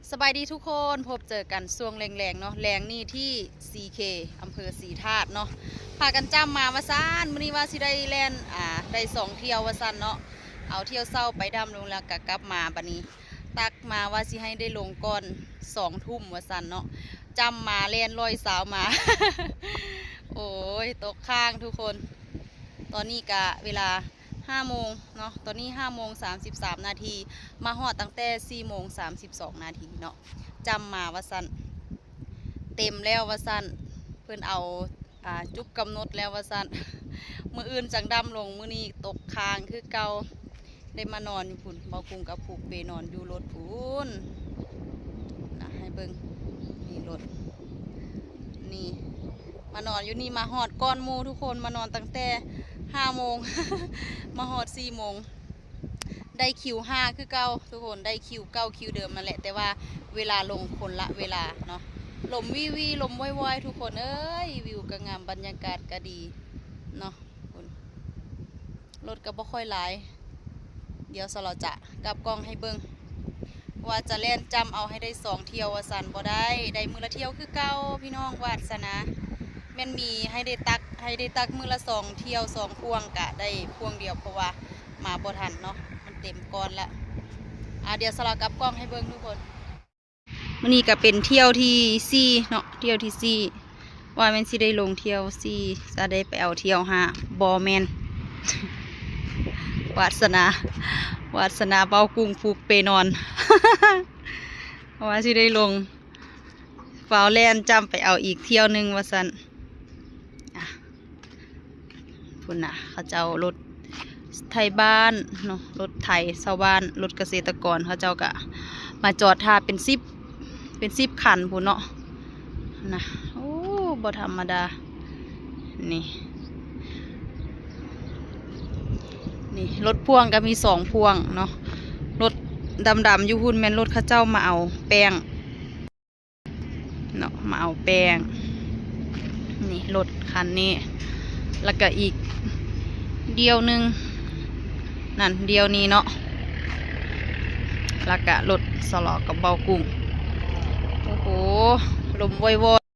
สบายดีทุกคนพบเจอกันช่วงแรงๆเนาะแรงนี่ที่ CK อำเภอศรีธาตุเนาะพากันจ้ำมาวาซันมื้อนี้ว่าสิได้แล่นได้2เที่ยววาซันเนาะเอาเที่ยวเศร้าไปดำลงแล้วก็กลับมาบัดนี้ตักมาว่าสิให้ได้ลงก่อน2 ทุ่มวาซันเนาะจ้ำมาแล่นลอยสาวมา โอ้ยตกข้างทุกคนตอนนี้กะเวลา5 โมงเนาะตอนนี้5 โมง 33 นาทีมาฮอดตั้งแต่4 โมง 32 นาทีเนาะจำมาว่าสั้นเต็มแล้วว่าสั้นเพื่อนเอาจุกกำหนดแล้วว่าสั้น มืออื่นจังดำลงมือนี้ตกค้างคือเก่าได้มานอนอยู่พุ่นเบาคุงกับผูกเปนอนอยู่รถพุ่นนะให้เบิ่งนี่รถนี่มานอนอยู่นี่มาฮอดก้อนมูทุกคนมานอนตั้งแต่5 โมง มาฮอด4 โมงได้คิว5คือเก่าทุกคนได้คิว9คิวเดิมนั่นแหละแต่ว่าเวลาลงคนละเวลาเนาะลมวิลมว่อยๆทุกคนเอ้ยวิวก็งามบรรยากาศก็ดีเนาะคุณรถก็บ่ค่อยหลายเดี๋ยวสเราจะกลับกล้องให้เบิ่งว่าจะเล่นจำเอาให้ได้2 เที่ยวว่าสันบ่ได้มือละเที่ยวคือเก่าพี่น้องวาสนาแม่นมีให้ได้ตักมือละ2 เที่ยว2 พวงกะได้พวงเดียวเพราะว่ามาบ่ทันเนาะมันเต็มก้อนละเดี๋ยวสลับกับกล้องให้เบิ่งทุกคนมันนี่ก็เป็นเที่ยวที่4เนาะเที่ยวที่4ว่าแม่นสิได้ลงเที่ยว4จะได้ไปเอาเที่ยว5บ่แม่น วาสนาเบากุ้งผูกเปนอน ว่าสิได้ลงฟาวแลนจำไปเอาอีกเที่ยวนึงว่าซั่นพุ่นน่ะเขาเจ้ารถไทยบ้านเนาะรถไถชาวบ้านรถเกษตรกรเขาเจ้าก็มาจอดท่าเป็น10คันพุ่นเนาะนะโอ้บ่ธรรมดานี่รถพ่วงก็มี2 พวงเนาะรถดำอยู่พุ่นแม่นรถเขาเจ้ามาเอาแป้งเนาะมาเอาแป้งนี่รถคันนี้แล้วก็อีกเดียวนึงนั่นเดียวนี้เนาะแล้วก็รถสลอกับเบากุ้งโอ้โหลมว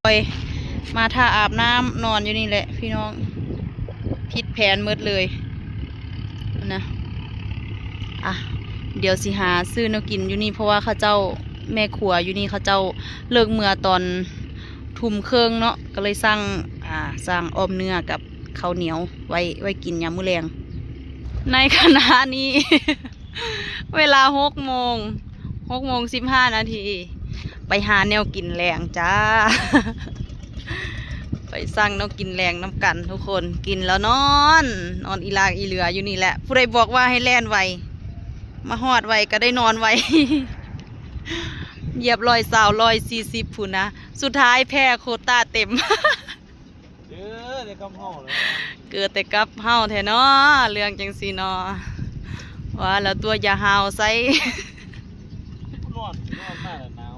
อยๆมาท่าอาบน้ำนอนอยู่นี่แหละพี่น้องผิดแผนหมดเลยนะเดี๋ยวสิหาซื้อแนวกินอยู่นี่เพราะว่าเขาเจ้าแม่ครัวอยู่นี่เขาเจ้าเลิกเมื่อตอนทุ่มครึ่งเนาะก็เลยสั่งอ้อมเนื้อกับข้าวเหนียวไว้กินยามมื้อแลงในขณะนี้ เวลา6 โมง 15 นาทีไปหาแนวกินแรงจ้า ไปสั่งแนวกินแรงน้ำกันทุกคนกินแล้วนอนอีลากอีเหลืออยู่นี่แหละผู้ใดบอกว่าให้แล่นไวมาฮอดไวก็ได้นอนไว เหยียบ140พุ่นนะสุดท้ายแพ้โควต้าเต็ม เด้อเด็กกำห้องเลย เกิดแต่กับเฮาแท้เนาะเรื่องจังซี่เนาะว่าแล้วตัวอย่าหาวใส่ นอนมากหนาว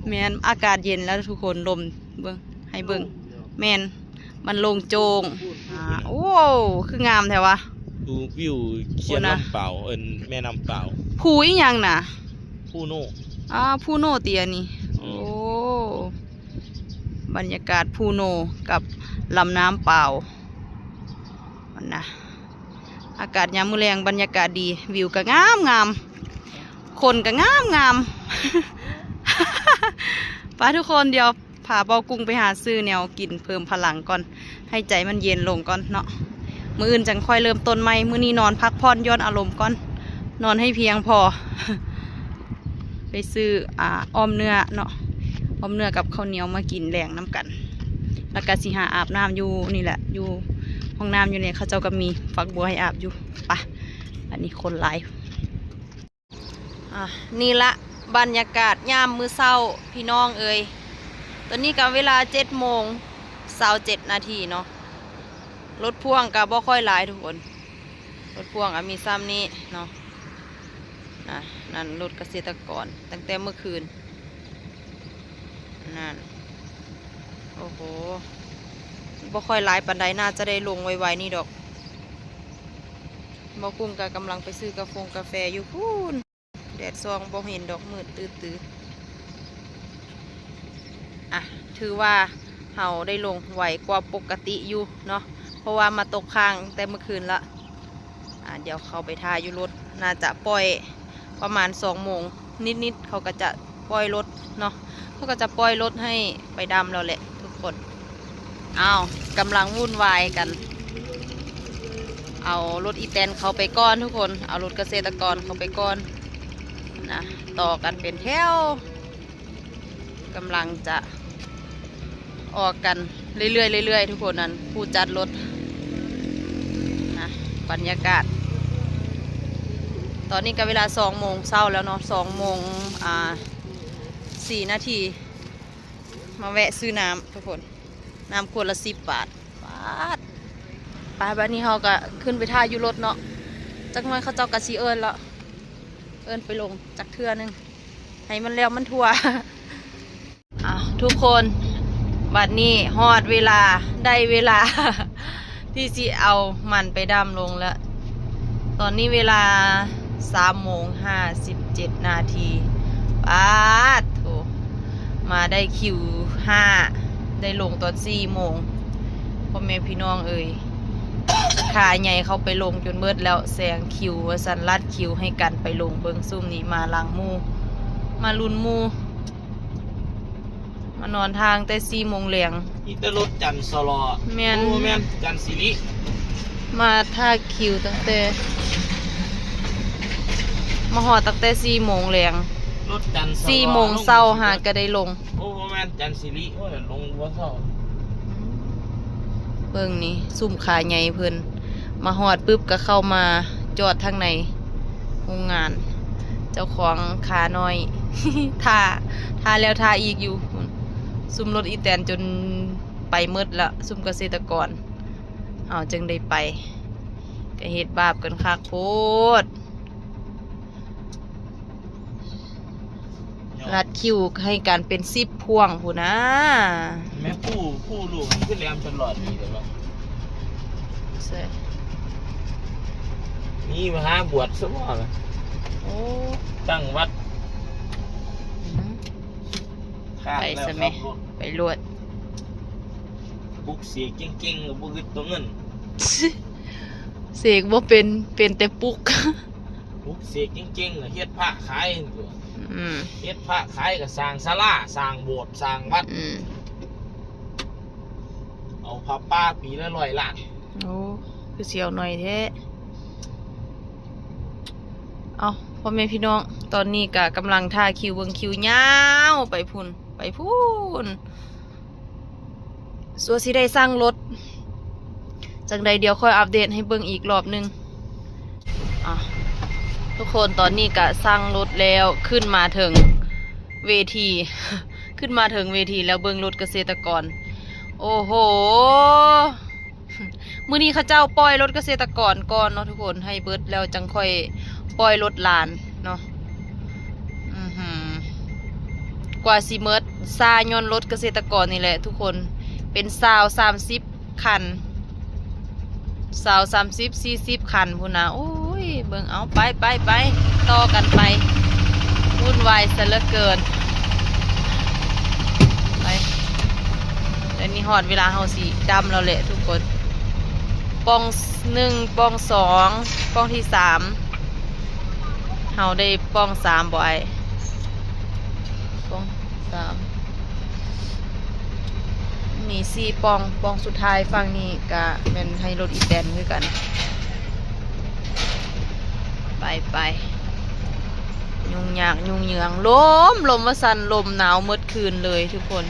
แม่นอากาศเย็นแล้วทุกคนลมเบิ่งให้เบิ่งแม่นมันลงโจงโอ้คืองามแท้วะดูวิวเขียนน้ำเปล่าแม่น้ำเปล่าภูอีหยังน่ะผู้โน่ภูโนเตียนี่โอ้บรรยากาศภูโนกับลำน้ำเปล่ามันนะอากาศยามมื้อแลงบรรยากาศดีวิวก็งามคนก็งาม ไปทุกคนเดี๋ยวพาเบากุ้งไปหาซื้อแนวกินเพิ่มพลังก่อนให้ใจมันเย็นลงก่อนเนาะมื้ออื่นจังค่อยเริ่มต้นใหม่มื้อนี้นอนพักผ่อนย้อนอารมณ์ก่อนนอนให้เพียงพอ ไปซื้ออ้อมเนื้อเนาะอ้อมเนื้อกับข้าวเหนียวมากินแรงน้ำกันแล้วก็สิหาอาบน้ำอยู่นี่แหละอยู่ห้องน้ำอยู่เนี่ยเขาเจ้าก็มีฝักบัวให้อาบอยู่ไปอันนี้คนหลายนี่ละบรรยากาศยามมื้อเช้าพี่น้องเอ่ยตอนนี้ก็เวลา7 โมง 27 นาทีเนาะรถพ่วงก็บ่ค่อยหลายทุกคนรถพ่วงมีซ้ำนี้เนาะนั่นรถเกษตรกรตั้งแต่เมื่อคืนนั่นโอ้โหบ่ค่อยหลายปานใดน่าจะได้ลงไวๆนี่ดอกบ่กุ้งก็กำลังไปซื้อกาแฟอยู่พูนแดดซองบ่เห็นดอกมืดตื้อ อ่ะถือว่าเฮาได้ลงไหวกว่าปกติอยู่เนาะเพราะว่ามาตกค้างแต่เมื่อคืนละเดี๋ยวเขาไปท่าอยู่รถน่าจะปล่อยประมาณ2 โมงนิดๆเขาก็จะปล่อยรถเนาะเขาก็จะปล่อยรถให้ไปดำแล้วแหละทุกคนอ้าวกำลังวุ่นวายกันเอารถอีแตนเขาไปก้อนทุกคนเอารถเกษตรกรเขาไปก้อนนะต่อกันเป็นแถวกำลังจะออกกันเรื่อยๆทุกคนนั้นผู้จัดรถนะบรรยากาศตอนนี้ก็เวลา2 โมงเช้าแล้วเนาะ2 โมง4 นาทีมาแวะซื้อน้ำทุกคนน้ำขวดละ10 บาทไปบ้านนี้เขาก็ขึ้นไปท่าอยู่รถเนาะจักหน่อยเขาเจ้ากะซีเอิญแล้วเอิญไปลงจักเทื่อนึงให้มันแล้วมันทั่ว ทุกคนบัดนี้ฮอดเวลาได้เวลา ที่สิเอามันไปดำลงแล้ว ตอนนี้เวลา3:57 นาทีป๊าดโถมาได้คิว5ได้ลงตอน4 โมงพ่อแม่พี่น้องเอ่ยขาใหญ่เขาไปลงจนเบิดแล้วแซงคิวสันลัดคิวให้กันไปลงเบิงซุ่มนี้มาลังมูมาลุนมูมานอนทางแต่4 โมงแรงอีตรถจันสลอแม่นจันสิริมาท่าคิวตั้งแต่มาหอตั้งแต่4 โมงแรงรถจัน4 โมงเช้าหาก็ได้ลงโอ้แม่นจันสิริโอ้ยลงบ่เช้าเบิ่งนี่ซุ่มขาใหญ่เพิ่นมาหอดปึ๊บก็เข้ามาจอดทางในโรงงานเจ้าของขาน้อย ท่าแล้วท่าอีกอยู่ซุ่มรถอีแตนจนไปมืดละซุ่มเกษตรกรเอาจึงได้ไปก็เฮ็ดบาปกันคักโพดรัดคิวให้การเป็น10 พวงพูนะแม่ผู้ลูกขึ้นแรมตลอดนี่แต่ว่าใช่นี่มาหาบวชซะบ่ล่ะโอ้ตั้งวัดไปซะแม่ไปรวดบุกเสียเก่งๆกับบุกตัวเงินเสกบ่เป็นแต่ปุกบุกเสียเก่งๆเฮ็ดพระขายเฮ็ดพระขายก็สร้างศาลาสร้างโบสถ์สร้างวัดเอาพระป่าปีละ100 ล้านโอ้คือเสียวหน่อยแท้เอาพ่อแม่พี่น้องตอนนี้ก็กำลังท่าคิวเบิ่งคิวยาวไปพุ่นสัวสิได้สร้างรถจังใดเดี๋ยวค่อยอัปเดตให้เบิ่งอีกรอบนึงทุกคนตอนนี้ก็สร้างรถแล้วขึ้นมาถึงเวที ขึ้นมาถึงเวทีแล้วเบิ่งรถเกษตรกรโอ้โหมื้อนี้เขาเจ้าปล่อยรถเกษตรกรก่อนเนาะทุกคนให้เบิดแล้วจังค่อยปล่อยรถลานเนาะกว่าสิเมิดซาย้อนรถเกษตรกรนี่แหละทุกคนเป็น30 คัน30-40 คันพูนะโอ้ยเบิ่งเอาไปต่อกันไปวุ่นวายซะเหลือเกินไปแล้วนี่ฮอดเวลาเฮาสิดำแล้วแหละทุกคนปอง1ปอง2ปองที่3เฮาได้ปอง3บ่ไอ้ปอง3มี4 ปองสุดท้ายฝั่งนี้ก็เป็นให้รถอีแตนคือกันไปยุ่งยากยุ่งเหยิงลมว่าสั่นลมหนาวมืดคืนเลยทุกคน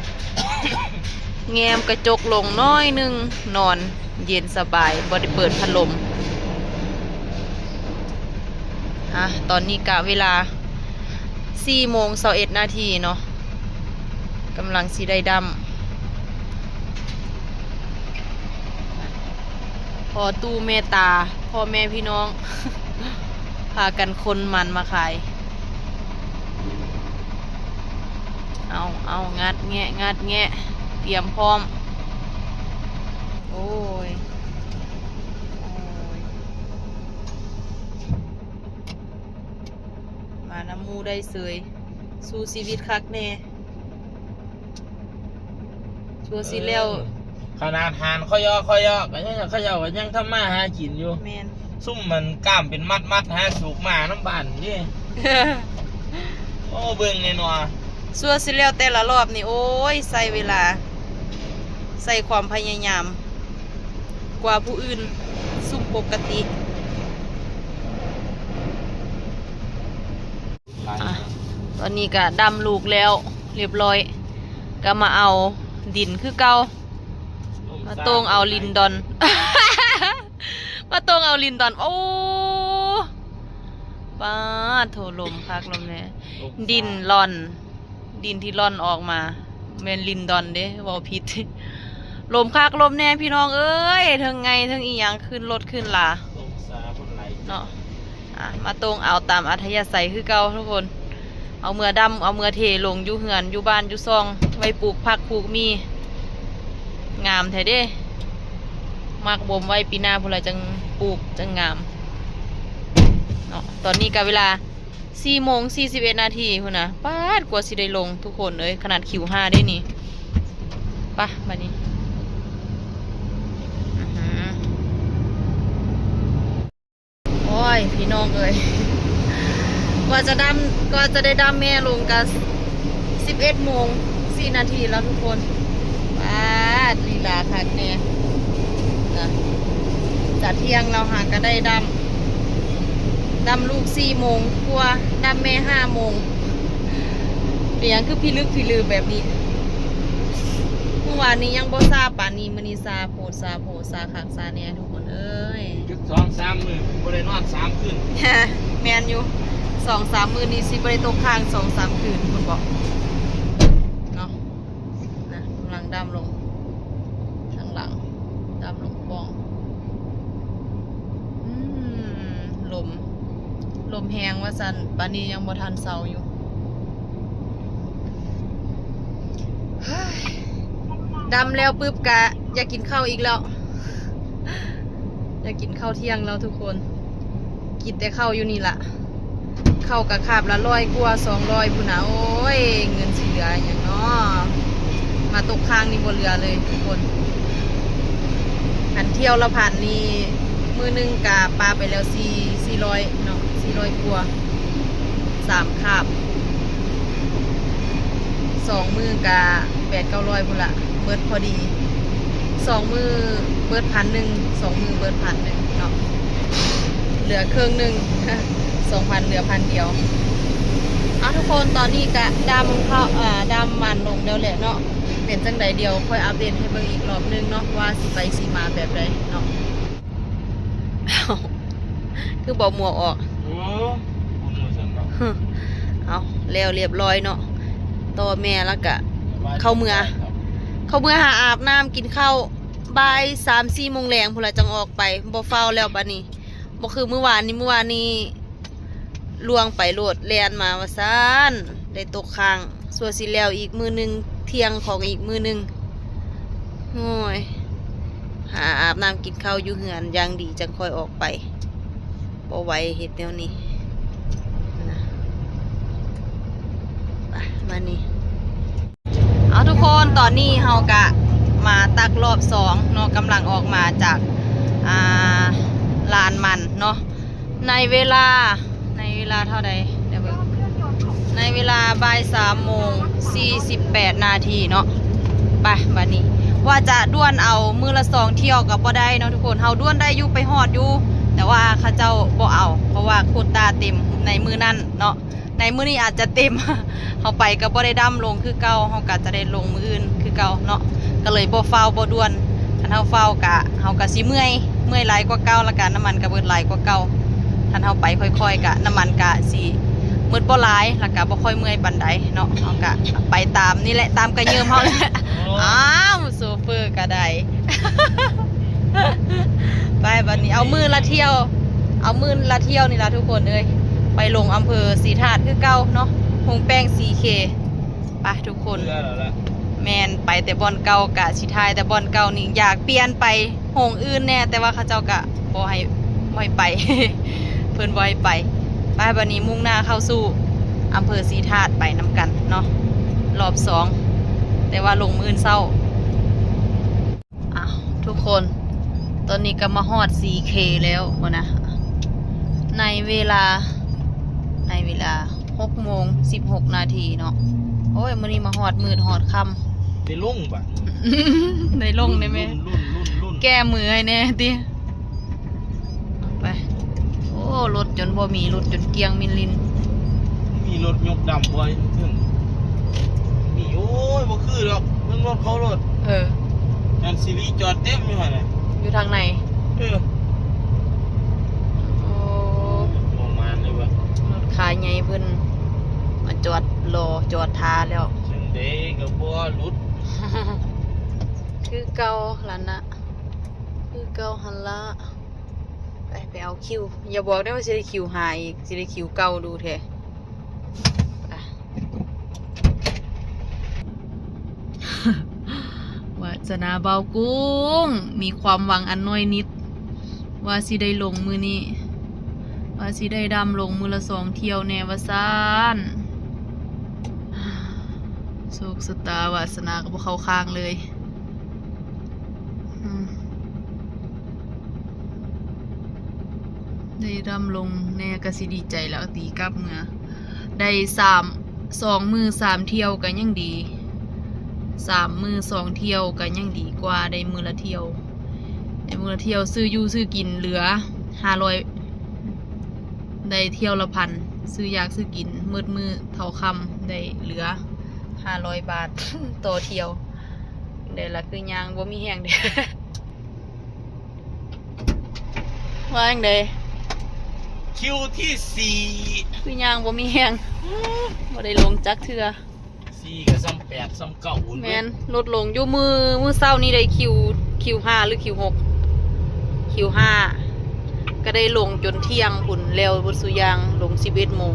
แง้มกระจกลงน้อยนึงนอนเย็นสบายบ่ได้เปิดพัดลมตอนนี้กะเวลา4:21 นาทีเนาะกำลังสิได้ดำพอตู้เมตตาพ่อแม่พี่น้อง พากันคนมันมาขายเอางัดแงะเตรียมพร้อมโอ้ยมาน้ำมูได้เสยสู้ชีวิตคักแน่ ชัวสิแล้ว ขนาดหานข้อยอก็ยังเขาเจ้าก็ยังทำมาหากินอยู่ แม่น ซุ่มมันกล้ามเป็นมัดหาสูกมาน้ำบานนี่โอ้เบิ่งแน่นอน ชัวสิแล้วแต่ละรอบนี่โอ้ยใส่เวลา ใส่ความพยายาม กว่าผู้อื่นซุ่มปกติอ่ะตอนนี้ก็ดำลูกแล้วเรียบร้อย ก็มาเอาดินคือเก่ามาตรงเอาลินดอน มาตรงเอาลินดอนโอ้ป้าโถลมคักลมแน่ดินร่อน ดินที่ร่อนออกมาเมนลินดอนเด้เว้าผิด ลมคักลมแน่พี่น้องเอ้ยทั้งไงทั้งอีหยังขึ้นรถขึ้นลา ลมสาคนไหล เนาะมาตรงเอาตามอัธยาศัยคือเก่าทุกคน เอาเมื่อดำเอาเมื่อเทลงอยู่เหือนอยู่บ้านอยู่ซองไว้ปลูกผักปลูกมีงามแท้เด้มากบ่มไว้ปีหน้าพุ่นละจังปลูกจังงามเนาะตอนนี้ก็เวลา4:41 นาทีพุ่นนะป๊าดกว่าสิได้ลงทุกคนเอ้ยขนาดคิว5ได้นี่ปะบัดนี้โอ้ยพี่น้องเอ้ยกว่าจะได้ดำแม่ลงกัน11:04 นาทีแล้วทุกคนป้าดลีลาคักแน่นะจะเที่ยงเราหาก็ได้ดำลูก4 โมงกว่าดำแม่5 โมงเลี้ยงคือพี่ลึกพี่ลือแบบนี้เมื่อวานนี้ยังบ่ซาป่านนี้มื้อนี้ซาโพดซาคักซาแน่ทุกคนเอ้ย จุด2-3 มื้อบ่ได้นอน3 คืน แมนอยู่2-3 มื้อนี้สิบ่ได้ตกค้าง2-3 คืนคุณบอกเนาะนะกำลังดำลงข้างหลังดำลงปองลมแหงว่าซั่นปานนี้ยังบ่ทันเซาอยู่ดำแล้วปึ๊บกะอยากกินข้าวอีกแล้วอยากกินข้าวเที่ยงแล้วทุกคนกินแต่ข้าวอยู่นี่ล่ะข้าวกะคาบละ100 กว่า200พุ่นน่ะโอ้ยเงินสิเหลือหยังเนาะมาตกค้างนี่บ่เหลือเลยทุกคนอันเที่ยวละพันนี่มื้อนึงกะปาไปแล้ว400เนาะ400 กว่า3คาบ2 มื้อกะ800-900พุ่นละเบิดพอดี2 มื้อเบิด1,000 2 มื้อเบิด1,000เนาะเหลือครึ่งหนึ่ง 2,000 เหลือ1,000 เดียวเอาทุกคนตอนนี้กะดำมันลงแล้วแหละเนาะเป็นจังใดเดียวค่อยอัปเดตให้เบิ่งอีกรอบนึงเนาะว่าสิไปสิมาแบบใดเนาะ คือบอกหมวกออก โอ้ผมบ่ซั่นเนาะ เอาแล้วเรียบร้อยเนาะต่อแม่แล้วกะ เข้าเมือง หาอาบน้ำกินข้าวบ่าย 3-4 โมงแรงพุ่นละจังออกไปบ่เฝ้าแล้วบัดนี้บ่คือเมื่อวานนี้ลวงไปโลดแลนมาว่าซ่านได้ตกค้างส่วนสิแล้วอีกมื้อนึงเที่ยงของอีกมื้อนึงโอ้ยหาอาบน้ำกินข้าวอยู่เหือนอย่างดีจังค่อยออกไปบ่ไหวเฮ็ดแนวนี้นะไปมานี่เอาทุกคนตอนนี้เฮากะมาตักรอบ2เนาะกำลังออกมาจากลานมันเนาะในเวลาเท่าใดเดี๋ยวเบิ่งในเวลาบ่าย 3:48 นาทีเนาะไปบัดนี้ว่าจะด้วนเอามือละ2 เที่ยวกับบ่ได้เนาะทุกคนเฮาด้วนได้อยู่ไปฮอดอยู่แต่ว่าเขาเจ้าบ่เอาเพราะว่าโควต้าเต็มในมือนั้นเนาะในมื้อนี้อาจจะเต็ม เฮาไปก็บ่ได้ดำลงคือเก่าเฮาก็จะได้ลงมื้ออื่นคือเก่าเนาะก็เลยบ่เฝ้าบ่ด่วนคันเฮาเฝ้ากะเฮาก็สิเมื่อยหลายกว่าเก่าแล้วกันน้ำมันก็เบิดหลายกว่าเก่าคันเฮาไปค่อยๆกะน้ำมันกะสิหมดบ่หลายแล้วก็บ่ค่อยเมื่อยปานใดเนาะเฮาก็ไปตามนี่แหละตามกระเยิมเฮาแหละอ้าวโซเฟอร์ก็ได้ ไปบัดนี้เอามือละเที่ยวนี่ล่ะทุกคนเอ้ยไปลงอำเภอศรีธาตุคือเก่าเนาะหงแป้ง 4K ไปทุกคน เรือแล้วล่ะ แมนไปแต่บอนเก่ากะสิทายแต่บอนเก่านี่อยากเปลี่ยนไปหงอื่นแน่แต่ว่าเขาเจ้ากะบ่ให้ไป เพิ่นบ่ให้ไปบัดนี้มุ่งหน้าเข้าสู่อำเภอศรีธาตุไปนำกันเนาะรอบ2แต่ว่าลงมื้อเช้า ทุกคนตอนนี้ก็มาฮอด 4K แล้วบ่นะในเวลา6 โมง 16 นาทีเนาะโอ้ยมื้อนี้มาฮอดมืดฮอดค่ำ ได้ลงบัด ได้ลงได้ไหม รุ่น แก้มือให้แน่ติไปโอ้รถจนบ่มีรถจนเกียงมินลิน มีรถยกดำไว้ถึงมีโอ้ยบ่คือหรอกเบิ่งรถเขารถจันซีรีจอดเต็มอยู่หั่นน่ะ อยู่ทางไหน โอ้ ประมาณเลยวะ รถขายใหญ่เพิ่นมาจอดรอจอดท่าแล้ว ซึ่งเด็กก็บ่หลุด คือเก่าล่ะนะคือเก่าหันละไปเอาคิวอย่าบอกได้ว่าสิได้คิวหาอีกสิได้คิวเก่าดูแท้ไป วาสนาเบากุ้งมีความหวังอันน้อยนิดว่าสิได้ลงมือนี้ว่าสิได้ดำลงมือละ2 เที่ยวแน่ว่าซานโชคชะตาวาสนาก็บ่เข้าข้างเลยได้ดำลงแน่ก็สิดีใจแล้วตีกลับเมื่อได้2 มือ 3 เที่ยวก็ยังดี3 มือ 2 เที่ยวก็ยังดีกว่าได้มือละเที่ยวได้มือละเที่ยวซื้ออยู่ซื้อกินเหลือ500ได้เที่ยวละพันซื้อยากซื้อกินมืดเท่าคำได้เหลือ500 บาท ต่อเที่ยวได้ละคือยางบ่มีแห้งเด้ ว่าจังได คิวที่4 คือยางบ่มีแห้งบ่ได้ลงจักเทื่อ 4ก็ซ้ำ8ซ้ำ9พุ่น แม่นลดลงอยู่มือเช้านี้ได้คิว5หรือคิว6คิว5ก็ได้ลงจนเที่ยงพุ่นแล้วบนสุยางลง11 โมง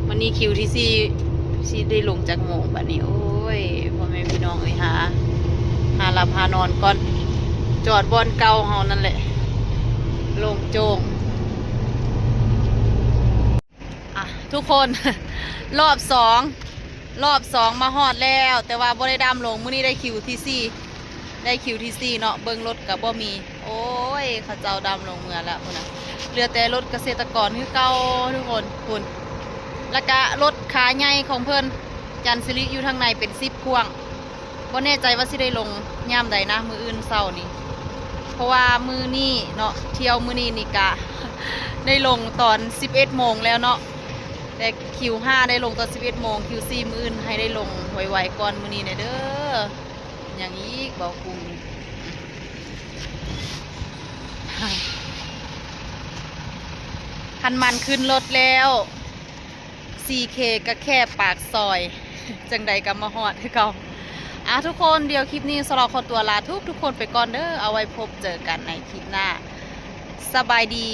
วันนี้คิวที่4สิได้ลงจักโมงบัดนี้โอ้ยพ่อแม่พี่น้องเอ้ยหาหลับหานอนก่อนจอดบอนเก่าเฮานั่นแหละลงโจงอ่ะทุกคน รอบสองมาฮอดแล้วแต่ว่าบ่ได้ดำลงมื้อนี้ได้คิวที่4เนาะเบิ่งรถกับบ่มีโอ้ยเขาเจ้าดำลงเมื่อแล้วพุ่นน่ะเหลือแต่รถเกษตรกรคือเก่าทุกคนพุ่นแล้วก็รถขาใหญ่ของเพิ่นจันสิริอยู่ทางในเป็น10 พ่วงบ่แน่ใจว่าสิได้ลงยามใดนะมื้ออื่นเช้านี้เพราะว่ามื้อนี้เนาะเที่ยวมื้อนี้นี่กะ ได้ลงตอน11 โมงแล้วเนาะแต่คิว5ได้ลงตอน11 โมงคิว4มื้ออื่นให้ได้ลงไวๆก่อนมื้อนี้นะเด้ออย่างอีกเบากุ้งนี่ คันมันขึ้นรถแล้ว 4K ก็แค่ปากซอย จังใดก็มาฮอดคือเก่าทุกคนเดี๋ยวคลิปนี้สลอขอตัวลาทุกคนไปก่อนเด้อเอาไว้พบเจอกันในคลิปหน้าสบายดี